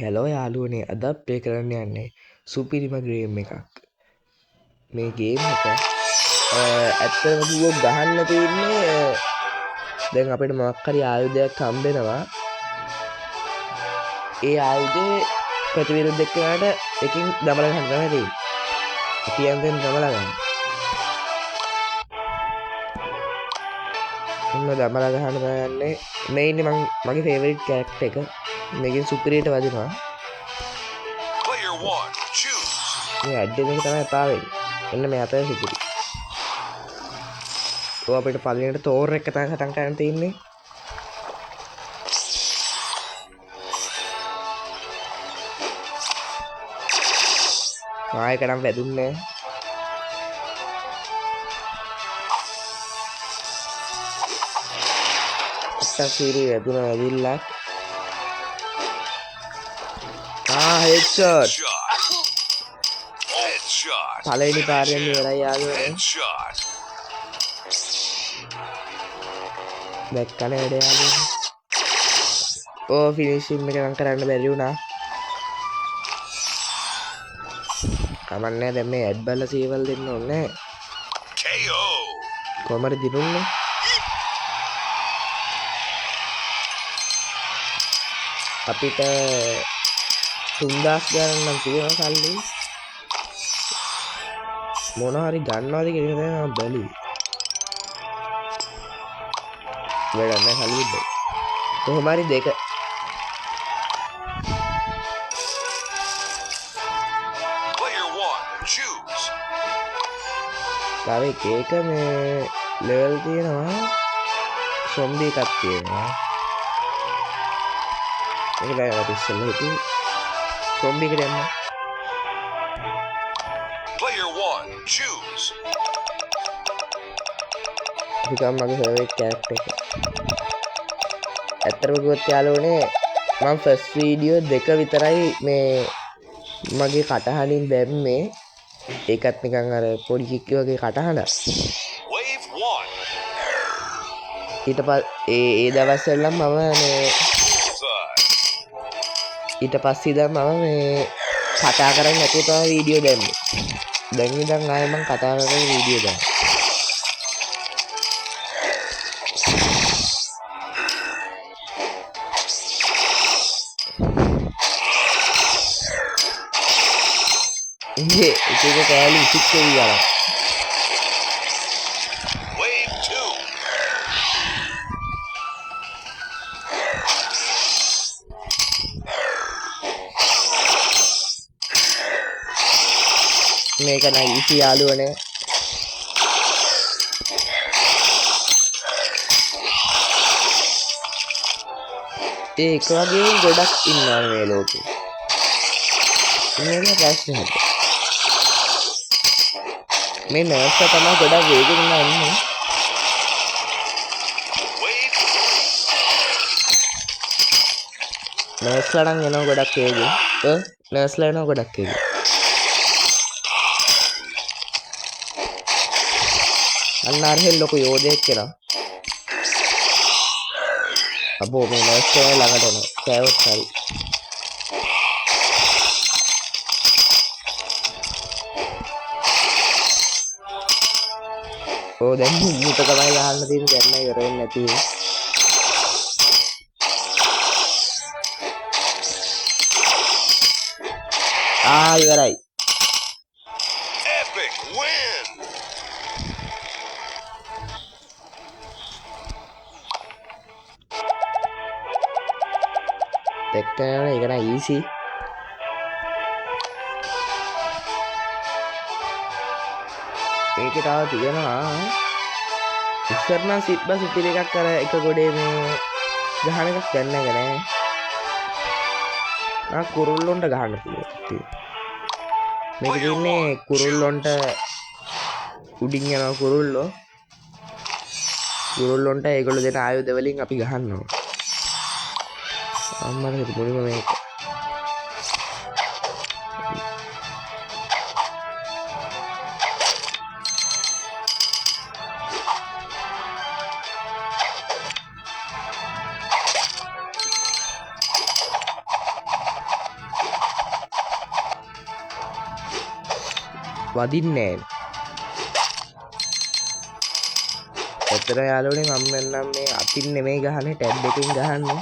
Hello යාළුවනේ අද play කරන්න යන්නේ සුපිරිම ගේම් එකක්. මේ ගේම් එක ඇත්තටම කිව්වොත් ගහන්න තියෙන්නේ දැන් අපිට මොකක් හරි ආයුධයක් හම්බෙනවා. ඒ ආයුධේ ප්‍රතිවිරුද්ධ එක්කනට එකකින් දමලා ගන්න තමයි තියෙන්නේ. අපි යන්තම් දමලා ගන්න. දමලා ගහන්න යන්නේ මේ ඉන්නේ මගේ ෆේවරිට් කැරක්ටර් එක. මේකෙන් සුපිරියට වදිනවා. මේ ඇඩ් එක තමයි පාවෙන්නේ. එන්න මේ අතේ සුපිරි. ඔය අපිට පල්ලෙන්ට තෝර් එක තමයි සටන් කරන්න තියෙන්නේ. ආයෙ කඩම් වැදුන්නේ. සීරි වැදුන වැදිල්ලක්. headshot. පළවෙනි පාරෙන් ඉවරයි යාළුවනේ. දැක්කනේ වැඩ යාළුවනේ. ෆිනිෂින් එක නම් කරන්න බැරි වුණා. කමන්නේ දැන් මේ ඇඩ් බල්ල සීවල් දෙන්න ඕනේ. කොහමද දිනුන්නේ? අපිට 3000 ගණන් නම් තියෙනවා සල්ලි. මොන හරි ගන්නවද කියලා තමයි මම බැලුවේ. වැඩක් නැහැ සල්ලි දෙන්න. කොහොම හරි දෙක. තව එක මේ ලෙවල් තියෙනවා. සොම්බි එකක් තියෙනවා. ඒක දැන් අපි ඉස්සෙල්ලා හිටියේ zombie එකට යන්න. Player 1 choose. ඒක මගේ ෆේවරිට් කැරක්ටර් එක. ඇත්තටම කිව්වොත් යාළුවනේ මම ෆස්ට් වීඩියෝ දෙක විතරයි මේ මගේ කටහඬින් දැම්මේ. ඒකත් නිකන් අර පොඩි කික්කි වගේ කටහඬ. ඊට පස්සේ ඒ දවස්වල මම මේ ඊට පස්සේ ඉඳන් මම මේ කතා කරන්නේ නැතුව තමයි වීඩියෝ දැම්මේ. දැන් ඉඳන් ආයෙ මම කතා කරගෙන වීඩියෝ දානවා. ඉන්නේ ඒක කෑලි ඉතික්කේ වියලා. මේක නයිසි යාළුවනේ. ඒක වගේ ගොඩක් ඉන්නවා මේ ලෝකේ. මේක ප්‍රශ්නයක්. මේ නර්ස් තමයි ගොඩක් වේගෙන් යන්නේ. නර්ස්ලා නම් එනවා ගොඩක් වේගෙන්. නර්ස්ලා එනවා ගොඩක් වේගෙන්. අන්නාරහෙල් ලොකු යෝධයෙක් කෙනා. අබෝ මේ නර්ස් කෙනා ළඟට එනවා. කෑවොත් හරි. දැන් මුත තමයි ගහන්න තියෙන්නේ. දැන් නෑ ඉවර වෙන්නේ නැති. ඉවරයි. Epic win. දෙක්කන එක නම් ඊසි. ඒකේ තව තියෙනවා ඉස්සර නම් සිප්බා සුපිරි එකක් අර එක ගොඩේ මේ ගහන එකක් දැන් නැහැ නෑ. කුරුල්ලොන්ට ගහන්න පුළුවන්. මේක තියෙන්නේ කුරුල්ලොන්ට උඩින් යනවා කුරුල්ලෝ. කුරුල්ලොන්ට ඒගොල්ලෝ දෙන ආයුධ වලින් අපි ගහනවා. අම්මලා හිත මුලින්ම මේක. වදින්නේ නැහැ. එතන යාළුවනේ මම නම් මේ අතින් නෙමෙයි ගහන්නේ ටැබ් එකකින් ගහන්නේ.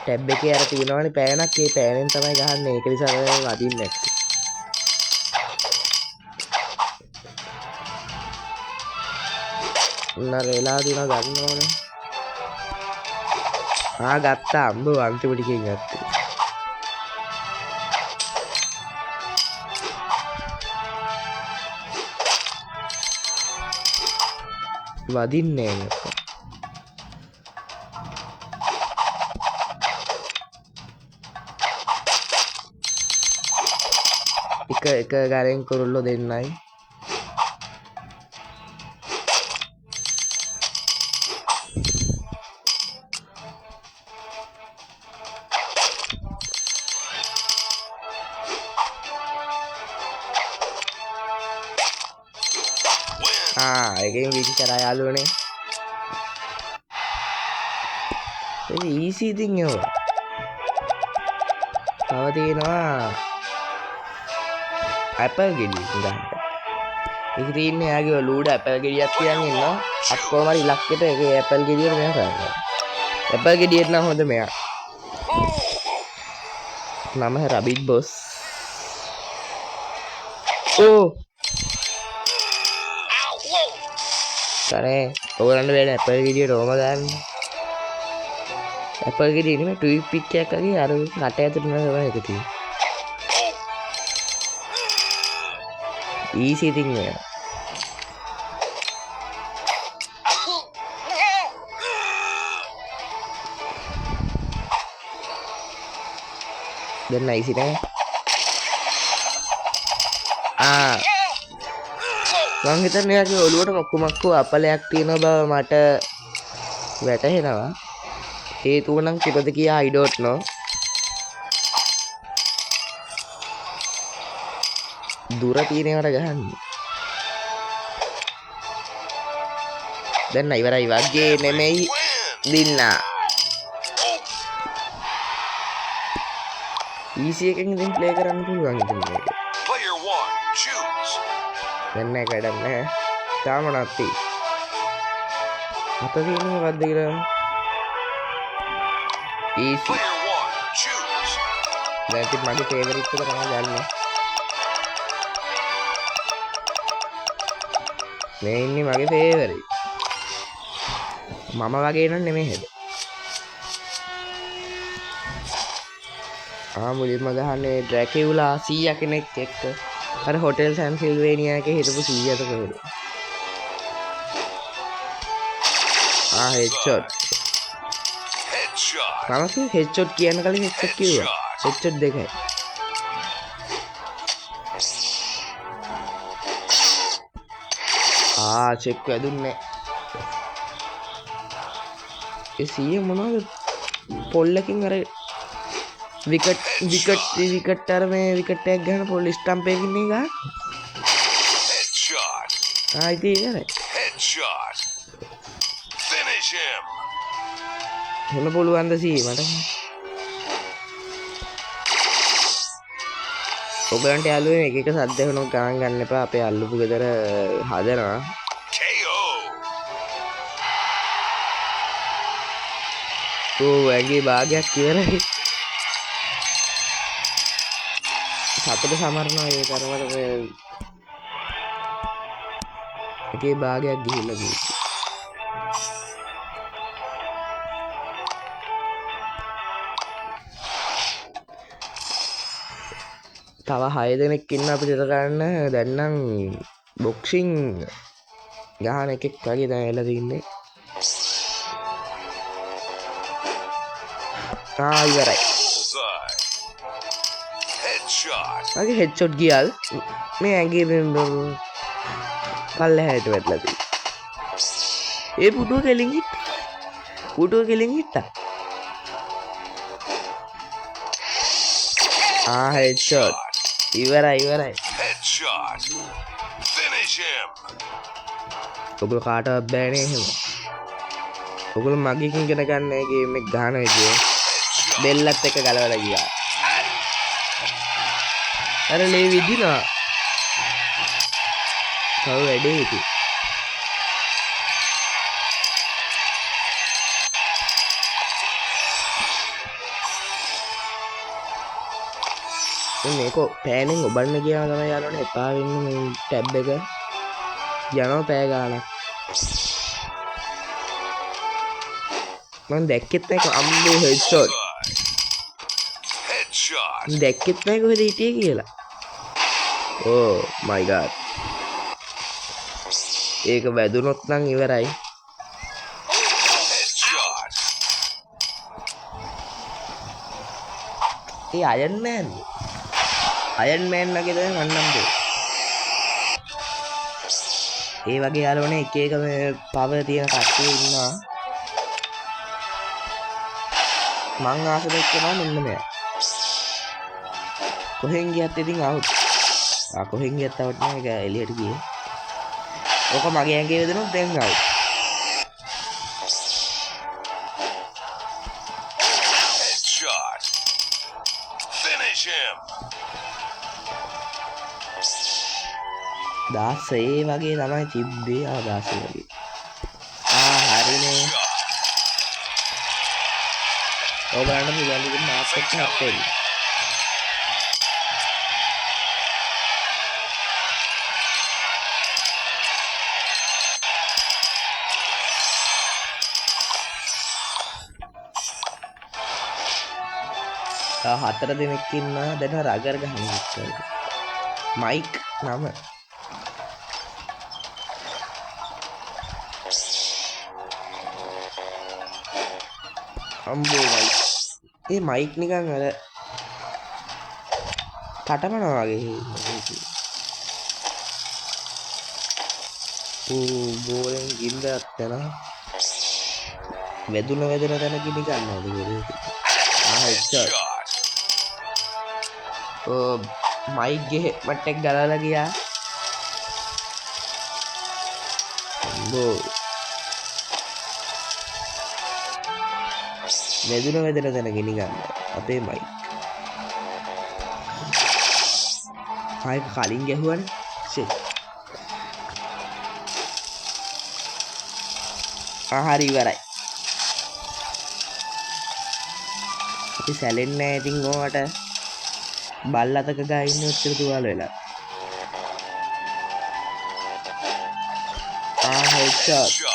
ටැබ් එකේ අර තියෙනවනේ පෑනක් ඒ පෑනෙන් තමයි ගහන්නේ. ඒක නිසා තමයි වදින්නේ නැත්තේ. නර වෙලා දිනවා ගන්නවනේ. ගත්තා අම්බ අන්තිම ටිකෙන් ගත්තා. වදින්නේ නැහැ. එක ගාරෙන් කුරුල්ලෝ දෙන්නයි. එකෙන් විදි කරා යාළුවනේ. ඒක ඊසි ඉතින් ඒව. තව තියෙනවා ඇපල් ගෙඩිය ගන්න. ඒක තියෙන්නේ යාගේ ලූඩ ඇපල් ගෙඩියක් තියන් ඉන්නවා. අක්කොම හරි ඉලක්කෙට ඒක ඇපල් ගෙඩියට මෙයා කරනවා. ඇපල් ගෙඩියට නම් හොඳ මෙයා. නම රබිට් බොස්. ඕ කරේ ඔයගලන්ට වෙන ඇපල් ගෙඩියට ඕම ගන්න. ඇපල් ගෙඩිය නෙමෙයි ටුයික් පික් එකක් වගේ අර කට ඇතුළේ නේද ඒක තියෙන්නේ. ඊසි ඉතින් නෑ. දැන් ඊසි නෑ. මං හිතන්නේ යාගේ ඔළුවට මොක්කු අපලයක් තියෙන බව මට වැටහෙනවා. හේතුව නම් කිපද කියා I don't know. දුර තියෙනවට ගහන්න. දැන් ඉවරයි වගේ නෙමෙයි දින්නා. ඊසි එකෙන් ඉතින් ප්ලේ කරන්න පුළුවන් ඉතින් මේක. දැන් නෑ කඩක් නෑ. තාම නැති. අත තියෙන්නේ මොකද්ද කියලා. ඊසි. දැන් ඉතින් මගේ ෆේවරිට් එක තමයි ගන්න. මේ ඉන්නේ මගේ ෆේවරිට්. මම වගේ නන් නෙමෙයි හැද. මුලින්ම ගහන්නේ ඩ්‍රැකියුලා 100 කෙනෙක් එක්ක. අර හොටෙල් සැන්සිල්වේනියා එකේ හිටපු 100ට කවුද? හෙඩ්ෂොට්. තමයි හෙඩ්ෂොට් කියන කලින් හෙඩ්ෂොට් කිව්වා. හෙඩ්ෂොට් දෙකයි. චෙක් වැදුන්නේ. ඒ 100 මොනවද? පොල්ලකින් අර විකට් අර මේ විකට් එකක් ගන්න පොල් ස්ටම්ප් එකකින් නේ ගන්න. ඉතින් ඉවරයි. එහෙම පුළුවන්ද සී මට? ඔබලන්ට යාළුවනේ එක එක සද්ද වෙනව ගණන් ගන්න එපා. අපේ අල්ලපු ගෙදර හදනවා. ඇගේ භාගයක් ඉවරයි. සතට සමරනවා ඒ තරමට ඇගේ භාගයක් ගිහිල්ලා ගිහින්. තව 6 දෙනෙක් ඉන්න අපිට ඉර ගන්න. දැන් නම් බොක්සින් ගහන එකෙක් වගේ දැන් එලා තින්නේ. ඉවරයි. මගේ හෙඩ්ෂොට් ගියල් මේ ඇඟේ පල්ලෙහාට වැටලා තියෙනවා. ඒ පුටුව කෙලින් හිටා. හෙඩ්ෂොට්. ඉවරයි. ඔගොල්ලෝ කාටවත් බෑනේ එහෙම. ඔගොල්ලෝ මගේකින් ඉගෙන ගන්න ඒ ගේම් එක ගහන විදිය. බෙල්ලත් එක්ක ගලවලා ගියා. අර ලේ විදිනා. තව වැඩේ හිටියේ. මේක පෑනෙන් ඔබන්න කියලා තමයි යාළුවනේ එපා වෙන්නේ මේ ටැබ් එක යනවා පෑ ගානක් මම දැක්කෙත් නැහැ අම්බෝ හෙඩ්ෂොට් දැක්කෙත් නැහැ කොහෙද හිටියේ කියලා ඕ මයි ගාඩ් ඒක වැදුනොත් නම් ඉවරයි ඒ අයන් මෑන් අයන් මෑන් වගේ තමයි මන්නම් දෙ. ඒ වගේ යාළුවනේ එක එක මේ පවර් තියෙන කට්ටිය ඉන්නවා. මං ආස දෙකනවා මෙන්න මෙයා. කොහෙන් ගියත් ඉතින් අවුට්. කොහෙන් ගියත් අවුට් නෑ ඒක එළියට ගියේ. ඕක මගේ ඇඟේ වැදුනොත් දැන් අවුට්. දාස ඒ වගේ තමයි තිබ්බේ දාස වගේ හරිනේ ඔබලන්ට පුළුවන් ඉතින් මාත් එක්ක හත් වෙන්න හතර දෙනෙක් ඉන්නවා දැන් රගර් ගහන්න මයික් නම අම්බෝ මයික් ඒ මයික් නිකන් අර කටමනවා වගේ බෝලෙන් ගින්දරක් යනවා වැදුන තැන ගිනි ගන්නවා හෙඩ්ෂොට් මයික් ගේ මට් එක ගලවලා ගියා අම්බෝ වැදුන තැන ගිනි ගන්න අපේ මයික් ආයෙ කලින් ගැහුවනේ ෂිට් හරි ඉවරයි අපි සැලෙන්නේ නැහැ ඉතින් ඕකට බල් අතක ගා ඉන්න උත්තර තුවාල වෙලා හෙඩ්ෂොට්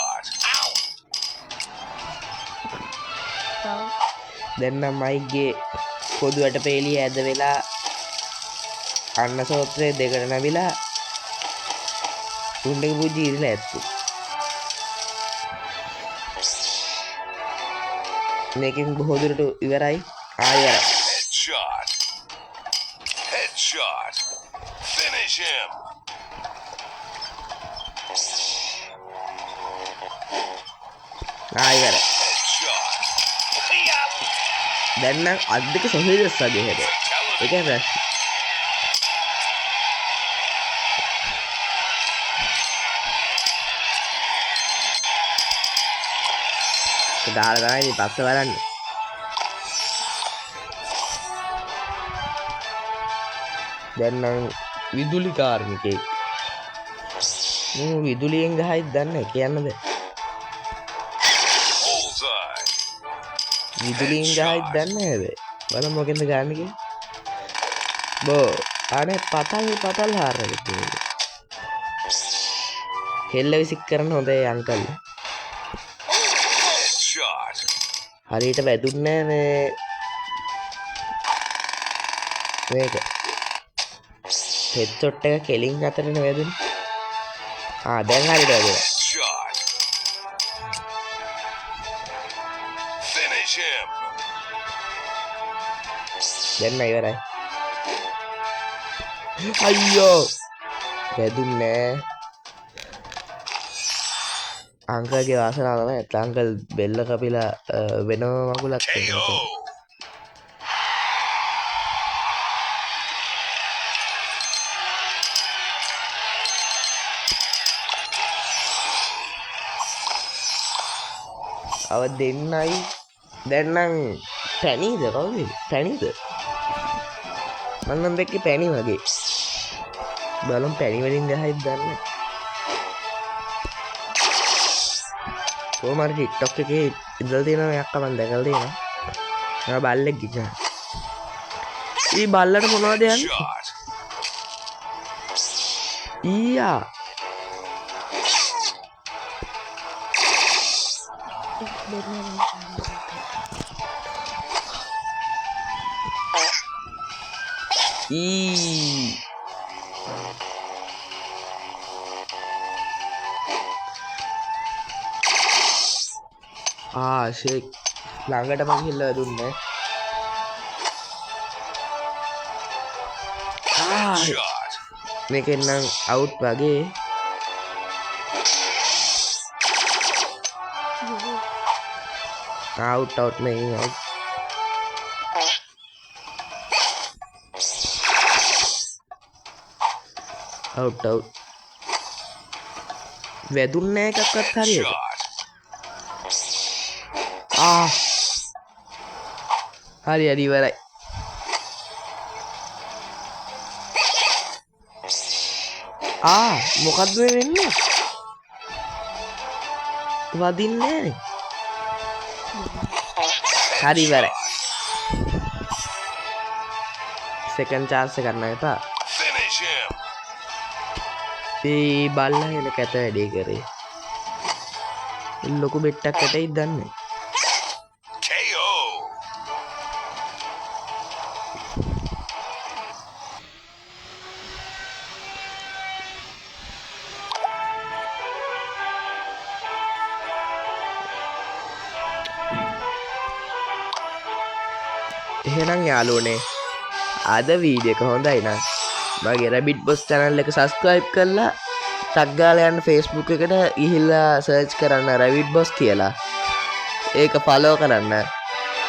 දැන් නම් මයික්ගේ පොදුවට පේලිය ඇද වෙලා අන්න සෝත්‍රය දෙකට නැවිලා උන්ඩක පුජි ඉරිලා ඇත්තු මේකෙන් බොහෝ දුරට ඉවරයි ආයෙ Headshot. Finish him. ඉවරයි දැන් නම් අත් දෙක සොහිරස් වගේ හැද ඒක රැස් දාලා තමයි පස්ස බලන්නේ දැන් නම් විදුලි කාර්මිකයෙක් විදුලියෙන් ගහයිද දන්නේ කියන්නද විදුලියෙන් ගහයිද දන්නේ හැබැයි බලමු මොකෙන්ද ගන්න කියලා බෝ අනේ පතල් හාරගෙන හෙල්ල විසික් කරන හොඳේ අංකල් හරියට වැදුන්නේ මේ මේක හෙඩ්ෂොට් එක කෙලින් අතරනේ වැදුනේ දැන් හරියට වැදුනා දැන් ඉවරයි අයියෝ වැදුන්නේ අංකල්ගේ වාසනාව තමයි නැත්නම් අංකල් බෙල්ල කපිලා වෙනම මගුලක් තියෙනවා අව දෙන්නයි දැන් නම් පැණීද කවුද පැණීද මම නම් දැක්කේ පැණි වගේ බලමු පැණි වලින් ගහයිද දන්නේ කොහොම හරි TikTok එකේ ඉඳලා තියෙනවා යක්ක මම දැකලා තියෙනවා මම බල්ලෙක් ගිහින් ඊ බල්ලට මොනවද යන්නේ ඊයා ෂේක් ළඟටම ගිහිල්ලා දුන්නේ මේකෙන් නම් අවුට් වගේ අවුට් මේකින් අවුට් වැදුන්නේ එකක්වත් හරියට හරි ඉවරයි මොකද්ද වෙන්නේ වදින්නේ හරි ඉවරයි සෙකන්ඩ් chance එකක් ගන්න එපා ඒ බල්ලා එන කැත වැඩේ කරේ ලොකු බෙට්ටක් ඇටයි දන්නේ එහෙනම් යාළුවනේ අද වීඩියෝ එක හොඳයි නම් මගේ රැබිට් බොස් channel එක subscribe කරලා ටග් ගාලා යන්න Facebook එකට ගිහිල්ලා search කරන්න රැබිට් බොස් කියලා ඒක follow කරන්න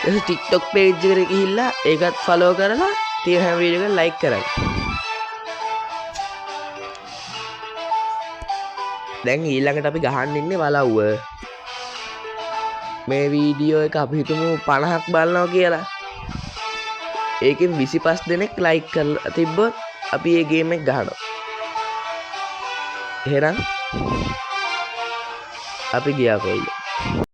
ඊට TikTok page එකට ගිහිල්ලා ඒකත් follow කරලා තියෙන හැම වීඩියෝ එකක් like කරන්න දැන් ඊළඟට අපි ගහන්න ඉන්නේ වලව්ව මේ වීඩියෝ එක අපි හිතමු 50ක් බලනවා කියලා ඒකෙන් 25 දෙනෙක් like කරලා තිබ්බොත් අපි මේ ගේම් එක ගහනවා. එහෙනම් අපි ගියා කොයිද?